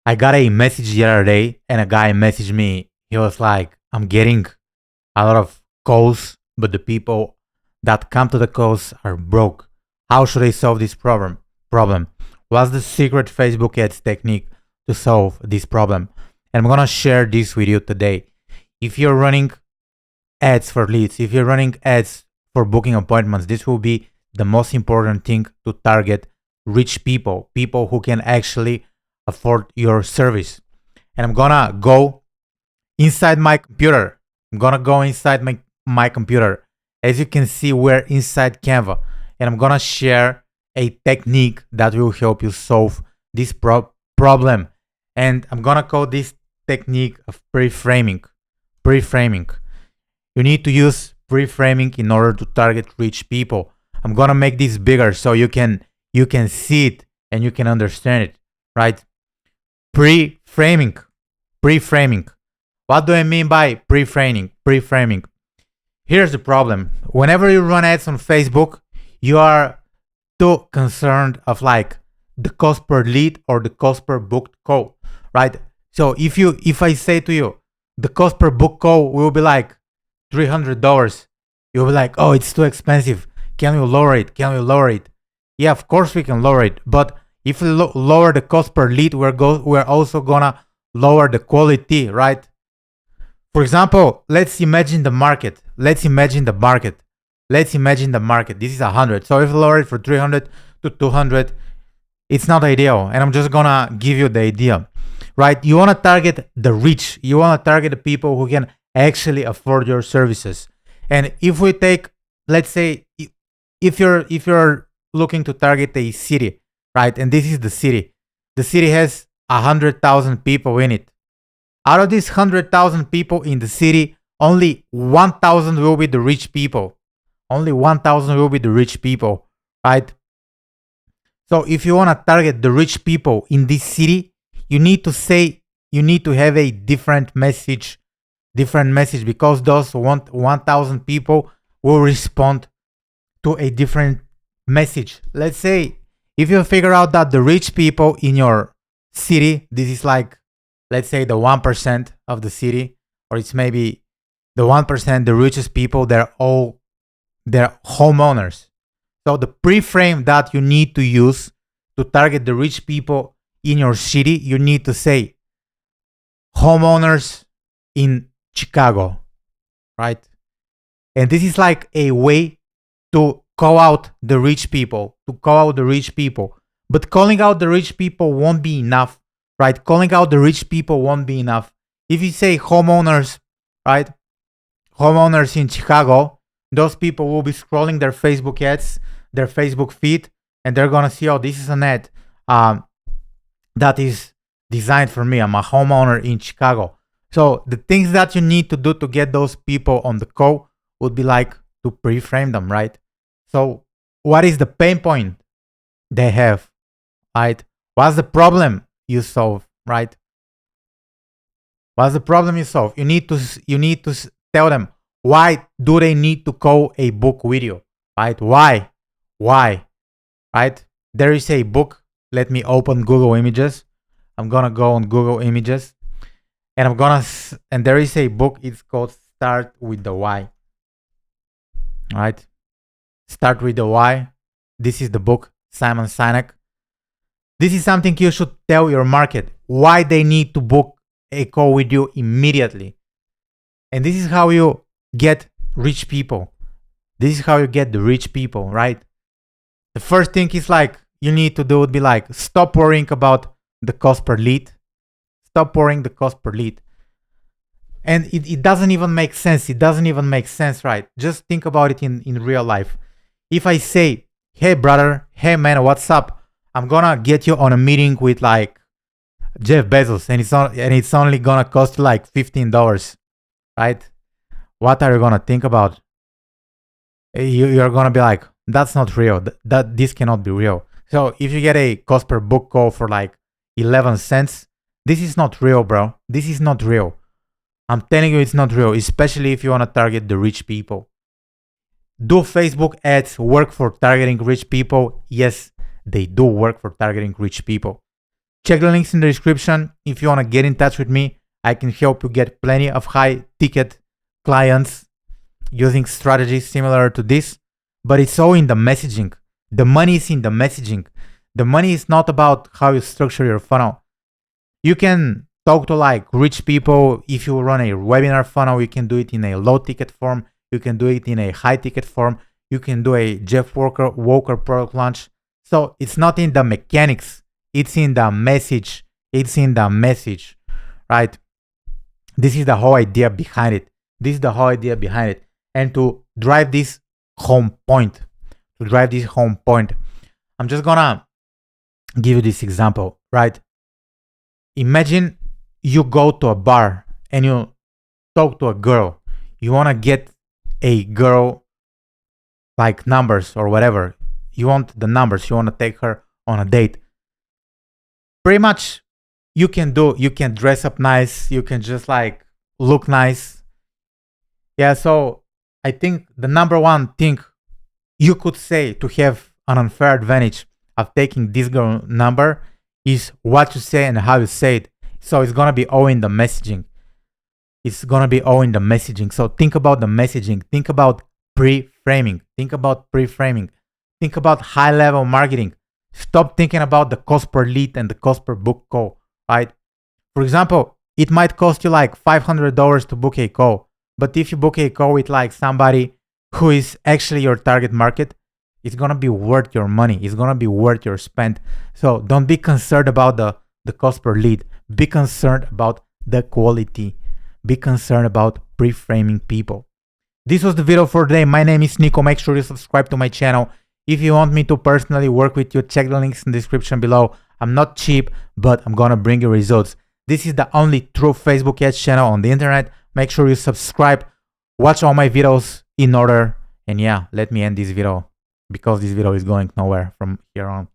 I got a message the other day, and a guy messaged me. He was like, I'm getting a lot of calls, but the people that come to the calls are broke. How should I solve this Problem. What's the secret Facebook ads technique to solve this problem? And I'm gonna share this with you today. If you're running ads for leads, if you're running ads for booking appointments, this will be the most important thing to target rich people, people who can actually afford your service. And I'm gonna go inside my computer. I'm gonna go inside my computer. As you can see, we're inside Canva, and I'm gonna share a technique that will help you solve this problem. And I'm gonna call this technique of pre-framing. Pre-framing. You need to use pre-framing in order to target rich people. I'm gonna make this bigger so you can see it and you can understand it, right? Pre-framing. Pre-framing. What do I mean by pre-framing? Pre-framing. Here's the problem. Whenever you run ads on Facebook, you are too concerned of like the cost per lead or the cost per booked call, right? So if I say to you, the cost per book call will be like $300, you'll be like, oh, it's too expensive. Can you lower it? Can we lower it? Yeah, of course we can lower it. But if we lower the cost per lead, we're also gonna lower the quality, right? For example, let's imagine the market. This is 100. So if we lower it from 300 to 200, it's not ideal. And I'm just gonna give you the idea, right? You wanna target the rich. You wanna target the people who can actually afford your services. And if we take, let's say, if you're looking to target a city, right? And this is the city. The city has 100,000 people in it. Out of these 100,000 people in the city, only 1,000 will be the rich people. Only 1,000 will be the rich people, right? So if you want to target the rich people in this city, you need to have a different message because those 1,000 people will respond to a different message. Let's say if you figure out that the rich people in your city, this is like, let's say the 1% of the city, or it's maybe the 1%, the richest people, they're homeowners. So the pre-frame that you need to use to target the rich people in your city, you need to say homeowners in Chicago, right? And this is like a way to call out the rich people, But calling out the rich people won't be enough, right? Calling out the rich people won't be enough. If you say homeowners, right? Homeowners in Chicago, those people will be scrolling their Facebook ads, their Facebook feed, and they're gonna see, oh, this is an ad that is designed for me. I'm a homeowner in Chicago. So the things that you need to do to get those people on the call would be like to pre-frame them, right? So what is the pain point they have, right? What's the problem you solve, right? What's the problem you solve? You need to tell them, why do they need to call a book with you, right? Why, right? There is a book. Let me open Google Images. I'm gonna go on Google Images, and and there is a book. It's called Start with the Why. Right? Start with the Why. This is the book, Simon Sinek. This is something you should tell your market, why they need to book a call with you immediately. And this is how you get rich people. This is how you get the rich people, right? The first thing is like, you need to do would be like, stop worrying about the cost per lead. Stop worrying the cost per lead. And it doesn't even make sense. It doesn't even make sense, right? Just think about it in real life. If I say, hey brother, hey man, what's up? I'm gonna get you on a meeting with like Jeff Bezos, and it's only gonna cost you like $15, right? What are you gonna think about? You're gonna be like, that's not real. This cannot be real. So if you get a cost per book call for like 11 cents, this is not real, bro. This is not real. I'm telling you, it's not real, especially if you want to target the rich people. Do Facebook ads work for targeting rich people? Yes, they do work for targeting rich people. Check the links in the description if you want to get in touch with me. I can help you get plenty of high ticket clients using strategies similar to this, but it's all in the messaging. The money is in the messaging. The money is not about how you structure your funnel. You can talk to like rich people. If you run a webinar funnel, you can do it in a low ticket form. You can do it in a high ticket form. You can do a Jeff Walker product launch. So it's not in the mechanics. It's in the message. It's in the message, right? This is the whole idea behind it. This is the whole idea behind it. And to drive this home point, I'm just gonna give you this example, right? Imagine you go to a bar and you talk to a girl. You wanna get a girl like numbers or whatever. You want the numbers. You wanna take her on a date. Pretty much you can dress up nice. You can just like look nice. Yeah, so I think the number one thing you could say to have an unfair advantage of taking this girl number is what you say and how you say it. So it's gonna be all in the messaging. It's gonna be all in the messaging. So think about the messaging. Think about pre-framing. Think about high-level marketing. Stop thinking about the cost per lead and the cost per book call, right? For example, it might cost you like $500 to book a call. But if you book a call with like somebody who is actually your target market, it's going to be worth your money. It's going to be worth your spend. So don't be concerned about the cost per lead. Be concerned about the quality. Be concerned about pre-framing people. This was the video for today. My name is Niko. Make sure you subscribe to my channel. If you want me to personally work with you, check the links in the description below. I'm not cheap, but I'm going to bring you results. This is the only true Facebook ads channel on the internet. Make sure you subscribe, watch all my videos in order. And yeah, let me end this video because this video is going nowhere from here on.